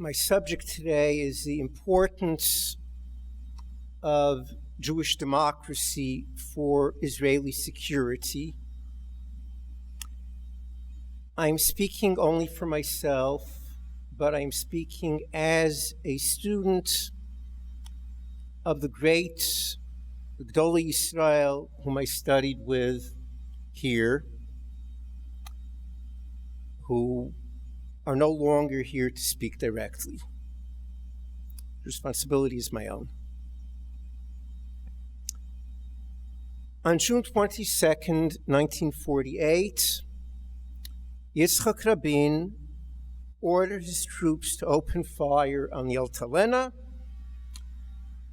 My subject today is the importance of Jewish democracy for Israeli security. I'm speaking only for myself, but I'm speaking as a student of the great Gdolei Yisrael, whom I studied with here, who are no longer here to speak directly. The responsibility is my own. On June 22nd, 1948, Yitzhak Rabin ordered his troops to open fire on the Altalena,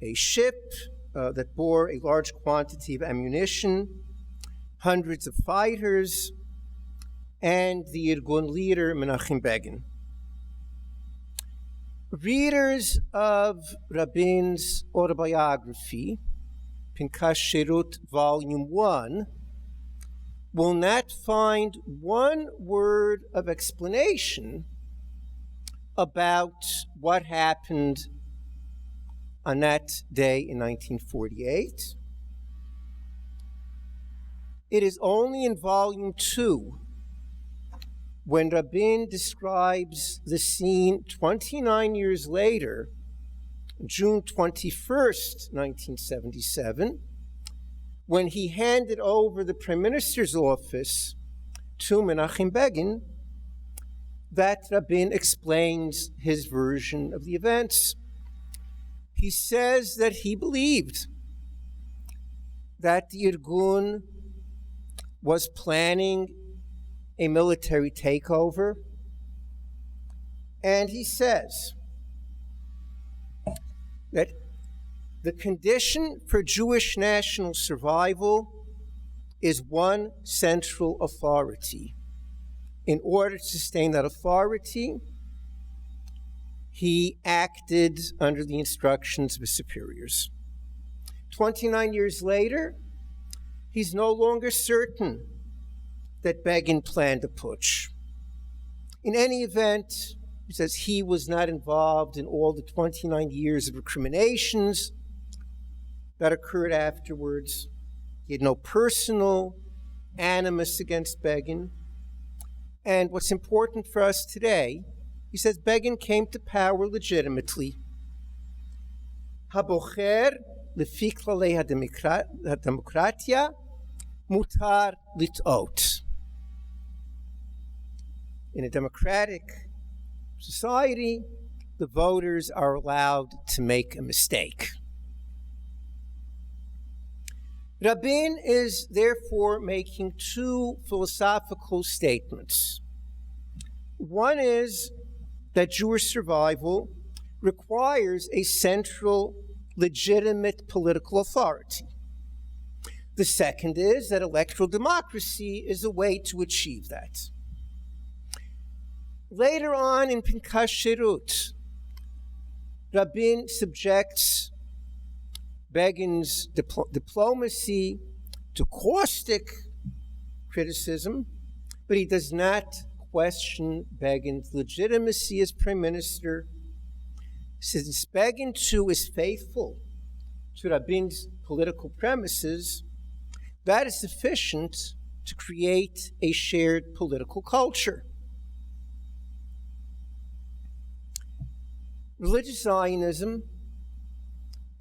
a ship that bore a large quantity of ammunition, hundreds of fighters, and the Irgun leader, Menachem Begin. Readers of Rabin's autobiography, Pinkas Shirut, Volume 1, will not find one word of explanation about what happened on that day in 1948. It is only in Volume 2 when Rabin describes the scene 29 years later, June 21st, 1977, when he handed over the Prime Minister's office to Menachem Begin, that Rabin explains his version of the events. He says that he believed that the Irgun was planning a military takeover, and he says that the condition for Jewish national survival is one central authority. In order to sustain that authority, he acted under the instructions of his superiors. 29 years later, he's no longer certain that Begin planned a putsch. In any event, he says he was not involved in all the 29 years of recriminations that occurred afterwards. He had no personal animus against Begin. And what's important for us today, he says Begin came to power legitimately. Habocher lefi klalei hademokratia mutar lit'ot. In a democratic society, the voters are allowed to make a mistake. Rabin is therefore making two philosophical statements. One is that Jewish survival requires a central, legitimate political authority. The second is that electoral democracy is a way to achieve that. Later on in Pinkas Shirut, Rabin subjects Begin's diplomacy to caustic criticism, but he does not question Begin's legitimacy as prime minister. Since Begin too is faithful to Rabin's political premises, that is sufficient to create a shared political culture. Religious Zionism,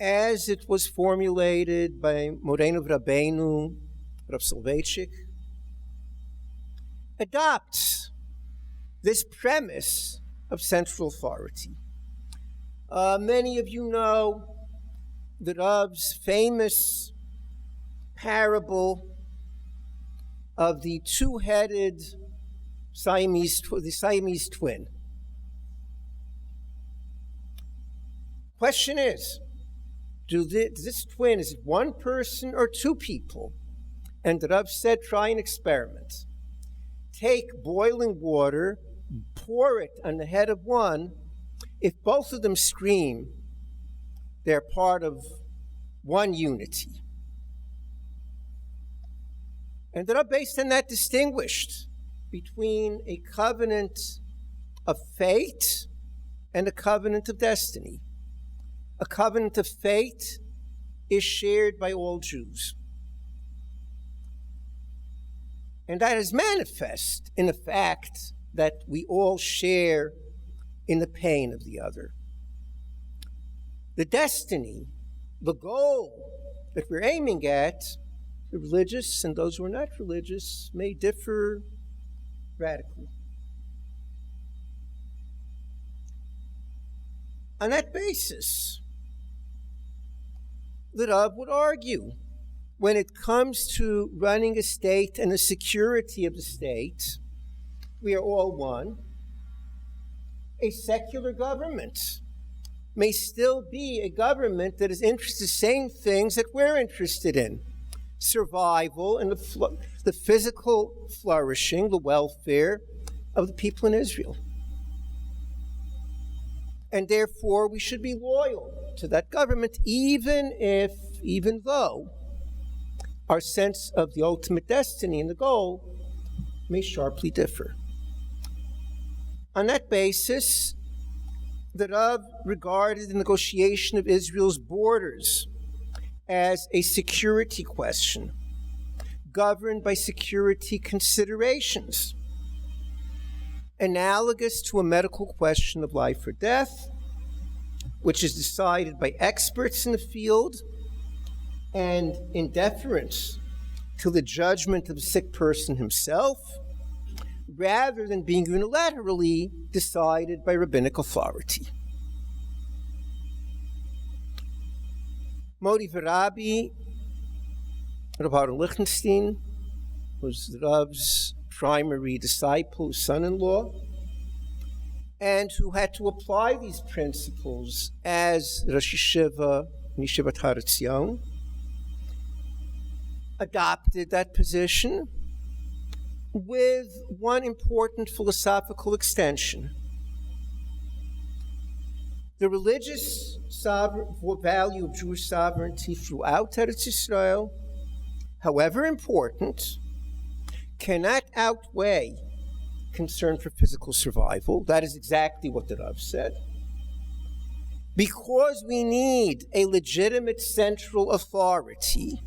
as it was formulated by Moreno Rabbeinu, Rav Soloveitchik, adopts this premise of central authority. Many of you know the Rav's famous parable of the two-headed Siamese twin. Question is, this twin, is it one person or two people? And the Rav said, try an experiment. Take boiling water, pour it on the head of one. If both of them scream, they're part of one unity. And the Rav, based on that, distinguished between a covenant of fate and a covenant of destiny. A covenant of fate is shared by all Jews. And that is manifest in the fact that we all share in the pain of the other. The destiny, the goal that we're aiming at, the religious and those who are not religious, may differ radically. On that basis, the Rav would argue, when it comes to running a state and the security of the state, we are all one. A secular government may still be a government that is interested in the same things that we're interested in: survival and the physical flourishing, the welfare of the people in Israel. And therefore, we should be loyal to that government, even though our sense of the ultimate destiny and the goal may sharply differ. On that basis, the Rav regarded the negotiation of Israel's borders as a security question, governed by security considerations, analogous to a medical question of life or death, which is decided by experts in the field and in deference to the judgment of the sick person himself, rather than being unilaterally decided by rabbinic authority. Mori V'Rabbi, Rabbi Lichtenstein, was the Rav's primary disciple, son-in-law, and who had to apply these principles as Rosh Yeshiva in Yeshivat Har Etzion, adopted that position with one important philosophical extension. The religious value of Jewish sovereignty throughout Eretz Yisrael, however important, cannot outweigh concern for physical survival. That is exactly what the Rav said. Because we need a legitimate central authority,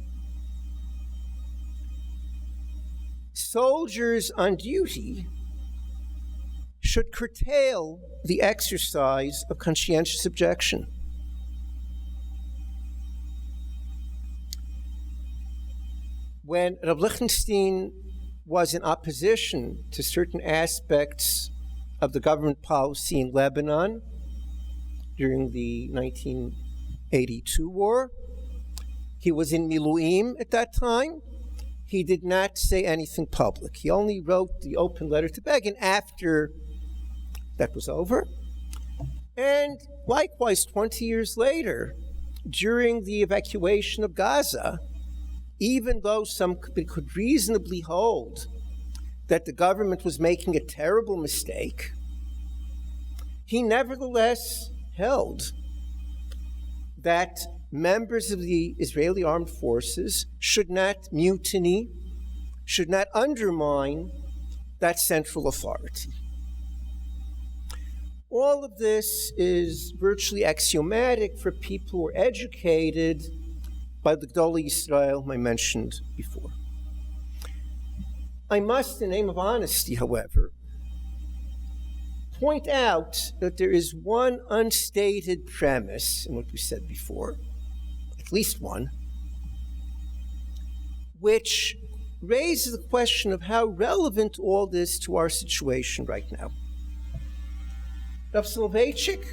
soldiers on duty should curtail the exercise of conscientious objection. When Rabbi Lichtenstein was in opposition to certain aspects of the government policy in Lebanon during the 1982 war, he was in Miluim at that time. He did not say anything public. He only wrote the open letter to Begin after that was over. And likewise, 20 years later, during the evacuation of Gaza, even though some could reasonably hold that the government was making a terrible mistake, he nevertheless held that members of the Israeli armed forces should not mutiny, should not undermine that central authority. All of this is virtually axiomatic for people who are educated by the Gdolei Yisrael I mentioned before. I must, in the name of honesty, however, point out that there is one unstated premise in what we said before, at least one, which raises the question of how relevant all this to our situation right now. Rav Soloveitchik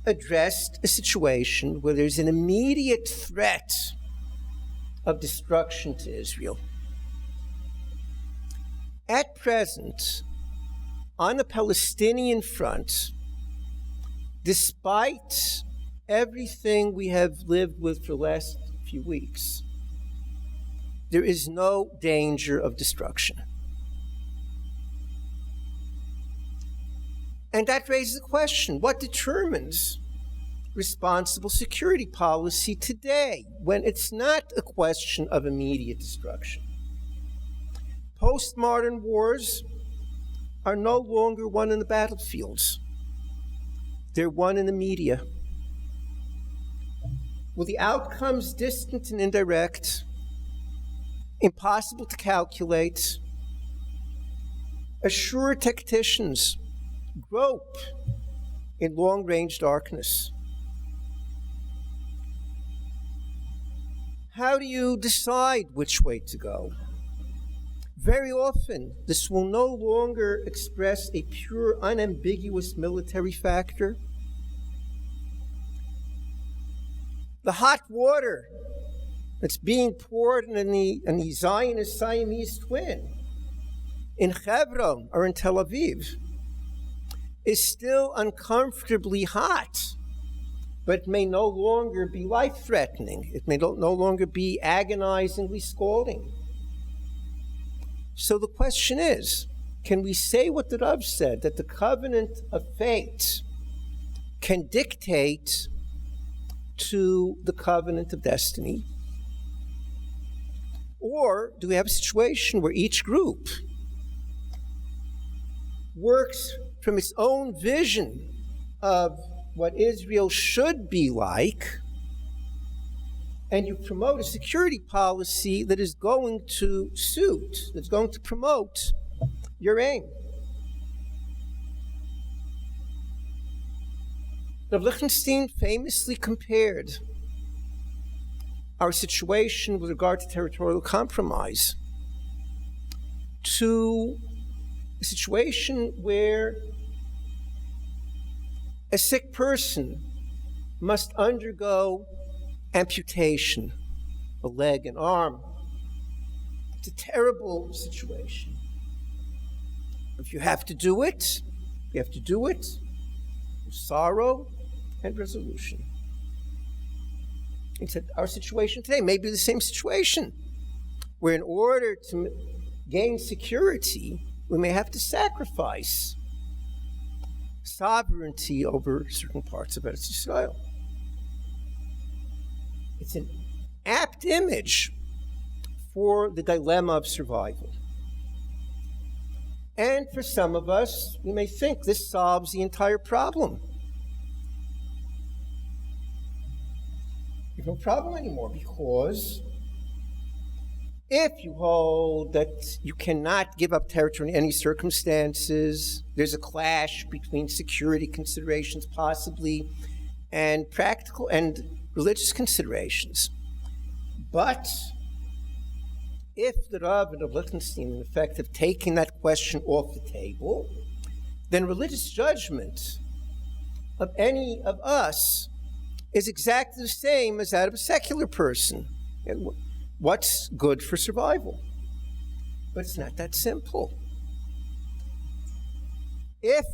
addressed a situation where there's an immediate threat of destruction to Israel. At present, on the Palestinian front, despite everything we have lived with for the last few weeks, there is no danger of destruction. And that raises the question, what determines responsible security policy today when it's not a question of immediate destruction? Postmodern wars are no longer won in the battlefields. They're won in the media. With the outcomes distant and indirect, impossible to calculate, assured tacticians grope in long-range darkness. How do you decide which way to go? Very often, this will no longer express a pure, unambiguous military factor. The hot water that's being poured in the Zionist Siamese twin in Hebron or in Tel Aviv is still uncomfortably hot, but it may no longer be life-threatening. It may no longer be agonizingly scalding. So the question is, can we say what the Rav said, that the covenant of fate can dictate to the covenant of destiny? Or do we have a situation where each group works from its own vision of what Israel should be like, and you promote a security policy that is going to suit, that's going to promote your aim? Rav Lichtenstein famously compared our situation with regard to territorial compromise to a situation where a sick person must undergo amputation, a leg, an arm. It's a terrible situation. If you have to do it, you have to do it with sorrow and resolution. He said, our situation today may be the same situation, where in order to gain security, we may have to sacrifice sovereignty over certain parts of Eretz Yisrael. It's an apt image for the dilemma of survival. And for some of us, we may think this solves the entire problem. There's no problem anymore, because if you hold that you cannot give up territory in any circumstances, there's a clash between security considerations possibly and practical and religious considerations. But if the Rav and Rav Lichtenstein, in effect, have taken that question off the table, then religious judgment of any of us is exactly the same as that of a secular person. What's good for survival? But it's not that simple. If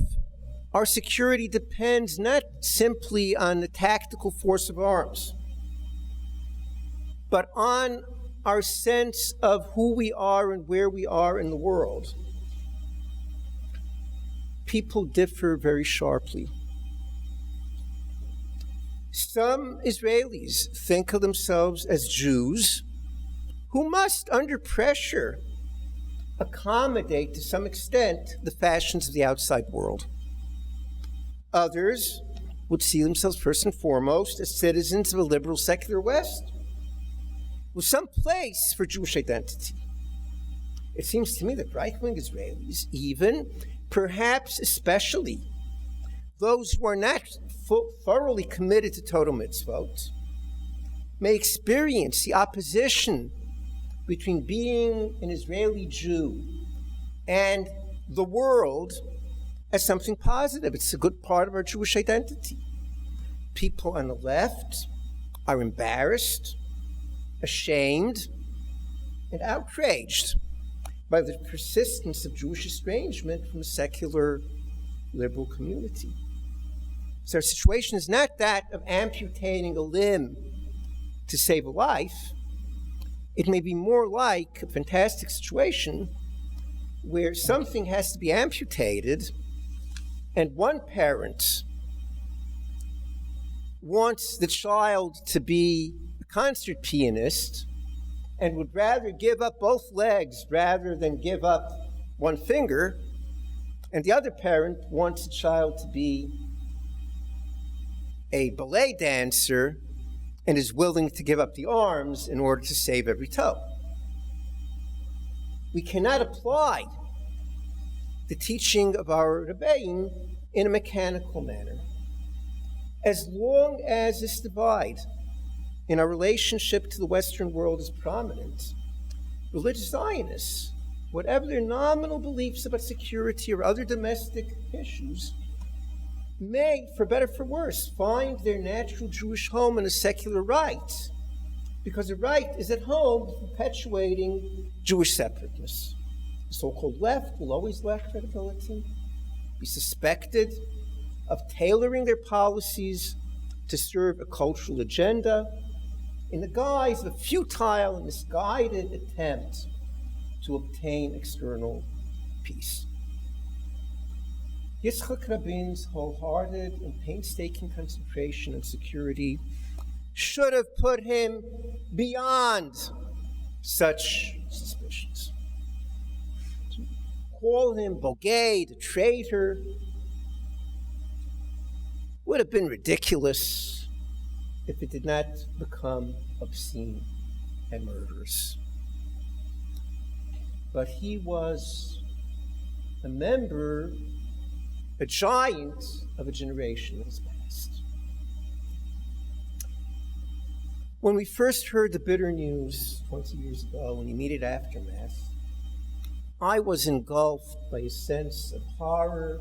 our security depends not simply on the tactical force of arms, but on our sense of who we are and where we are in the world, people differ very sharply. Some Israelis think of themselves as Jews who must, under pressure, accommodate to some extent the fashions of the outside world. Others would see themselves first and foremost as citizens of a liberal secular West, with some place for Jewish identity. It seems to me that right-wing Israelis, even, perhaps especially, those who are not thoroughly committed to Torah mitzvot, may experience the opposition between being an Israeli Jew and the world as something positive. It's a good part of our Jewish identity. People on the left are embarrassed, ashamed, and outraged by the persistence of Jewish estrangement from the secular liberal community. So our situation is not that of amputating a limb to save a life. It may be more like a fantastic situation where something has to be amputated, and one parent wants the child to be a concert pianist and would rather give up both legs rather than give up one finger, and the other parent wants the child to be a ballet dancer and is willing to give up the arms in order to save every toe. We cannot apply the teaching of our Rabbein in a mechanical manner. As long as this divide in our relationship to the Western world is prominent, religious Zionists, whatever their nominal beliefs about security or other domestic issues, may, for better or for worse, find their natural Jewish home in a secular right, because a right is at home perpetuating Jewish separateness. The so-called left will always lack credibility, be suspected of tailoring their policies to serve a cultural agenda in the guise of a futile and misguided attempt to obtain external peace. Yitzhak Rabin's wholehearted and painstaking concentration on security should have put him beyond such suspicions. To call him bogey, a traitor, would have been ridiculous if it did not become obscene and murderous. But he was a member, a giant of a generation that has passed. When we first heard the bitter news 20 years ago, in the immediate aftermath, I was engulfed by a sense of horror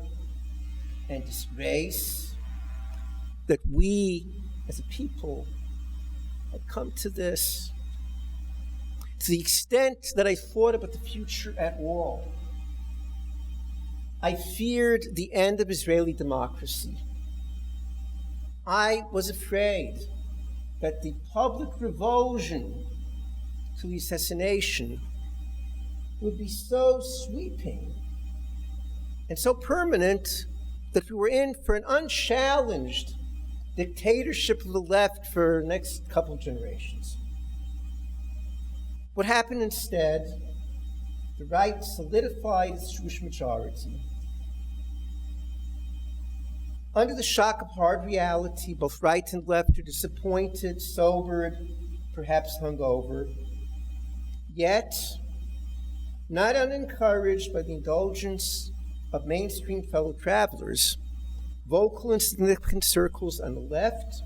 and disgrace that we, as a people, had come to this. To the extent that I thought about the future at all, I feared the end of Israeli democracy. I was afraid that the public revulsion to the assassination would be so sweeping and so permanent that we were in for an unchallenged dictatorship of the left for the next couple of generations. What happened instead, the right solidified its Jewish majority. Under the shock of hard reality, both right and left are disappointed, sobered, perhaps hungover. Yet, not unencouraged by the indulgence of mainstream fellow travelers, vocal and significant circles on the left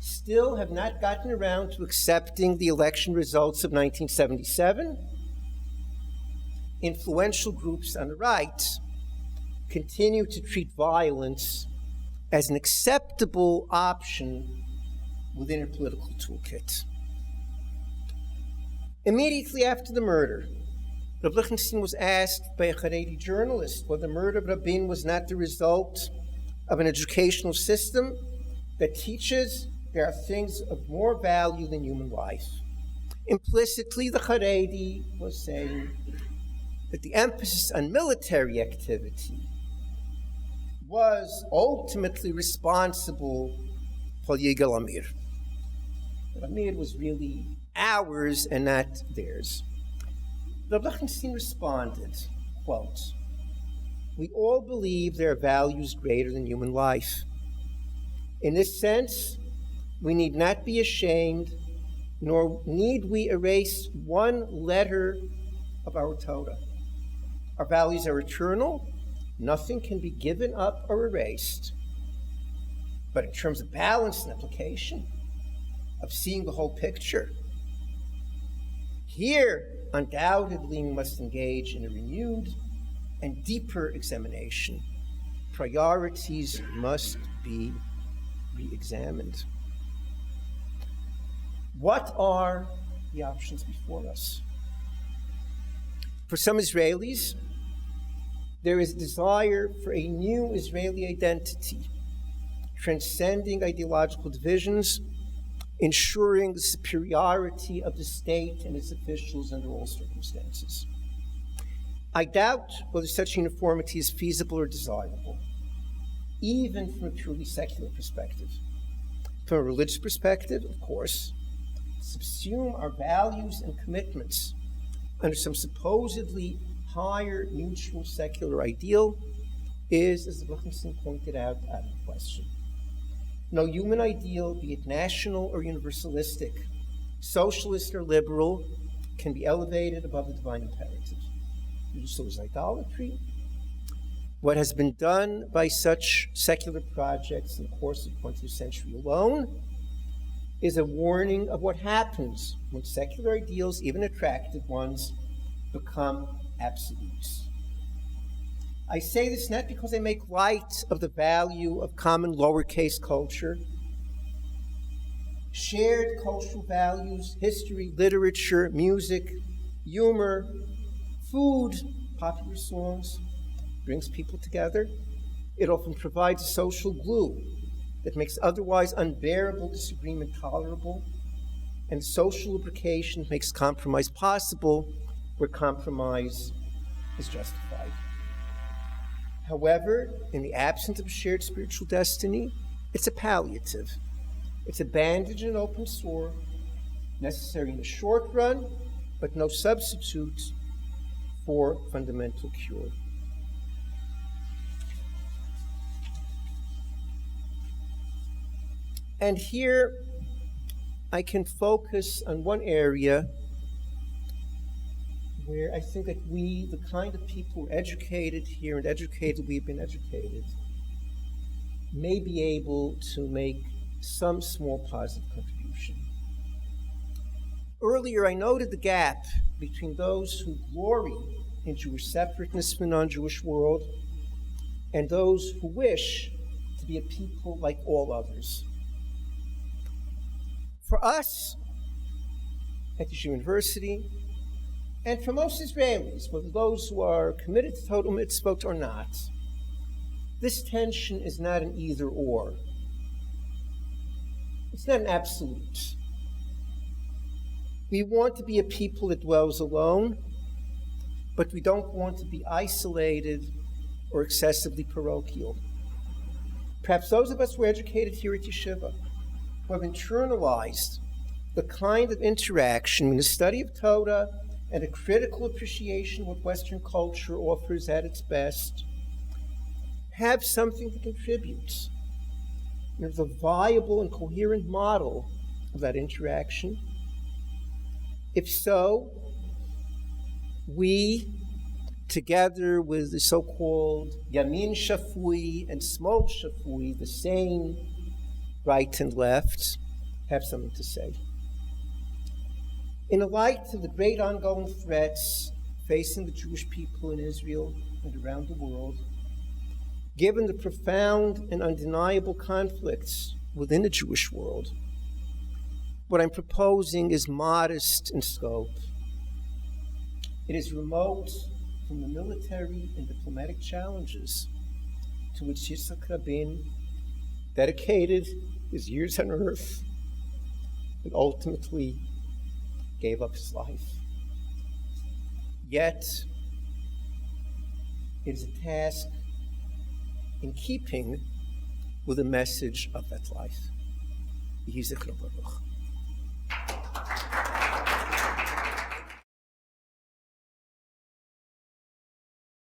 still have not gotten around to accepting the election results of 1977. Influential groups on the right continue to treat violence as an acceptable option within a political toolkit. Immediately after the murder, Rabbi Lichtenstein was asked by a Haredi journalist whether the murder of Rabin was not the result of an educational system that teaches there are things of more value than human life. Implicitly, the Haredi was saying that the emphasis on military activity was ultimately responsible for Yigal Amir. But Amir was really ours and not theirs. Rabbi Lichtenstein responded, quote, "We all believe there are values greater than human life. In this sense, we need not be ashamed, nor need we erase one letter of our Torah. Our values are eternal. Nothing can be given up or erased. But in terms of balance and application, of seeing the whole picture, here, undoubtedly, we must engage in a renewed and deeper examination. Priorities must be re-examined." What are the options before us? For some Israelis, there is a desire for a new Israeli identity, transcending ideological divisions, ensuring the superiority of the state and its officials under all circumstances. I doubt whether such uniformity is feasible or desirable, even from a purely secular perspective. From a religious perspective, of course, subsume our values and commitments under some supposedly higher mutual secular ideal is, as Lichtenstein pointed out of question. No human ideal, be it national or universalistic, socialist or liberal, can be elevated above the divine imperative. So is idolatry. What has been done by such secular projects in the course of the 20th century alone is a warning of what happens when secular ideals, even attractive ones, become absolutes. I say this not because I make light of the value of common lowercase culture. Shared cultural values, history, literature, music, humor, food, popular songs, brings people together. It often provides a social glue that makes otherwise unbearable disagreement tolerable, and social lubrication makes compromise possible where compromise is justified. However, in the absence of a shared spiritual destiny, it's a palliative. It's a bandage and an open sore, necessary in the short run, but no substitute for fundamental cure. And here I can focus on one area where I think that we, the kind of people who are educated here and educated, we've been educated, may be able to make some small positive contribution. Earlier, I noted the gap between those who glory in Jewish separateness from the non-Jewish world and those who wish to be a people like all others. For us, at Yeshiva University, and for most Israelis, whether those who are committed to total mitzvot or not, this tension is not an either-or. It's not an absolute. We want to be a people that dwells alone, but we don't want to be isolated or excessively parochial. Perhaps those of us who are educated here at Yeshiva, who have internalized the kind of interaction in the study of Torah and a critical appreciation of what Western culture offers at its best, have something to contribute. There's a viable and coherent model of that interaction. If so, we, together with the so-called Yamin Shafui and Smol Shafui, the same right and left, have something to say. In the light of the great ongoing threats facing the Jewish people in Israel and around the world, given the profound and undeniable conflicts within the Jewish world, what I'm proposing is modest in scope. It is remote from the military and diplomatic challenges to which Yitzhak Rabin dedicated his years on earth and ultimately gave up his life. Yet, it is a task in keeping with the message of that life. Yitzhak Rabin.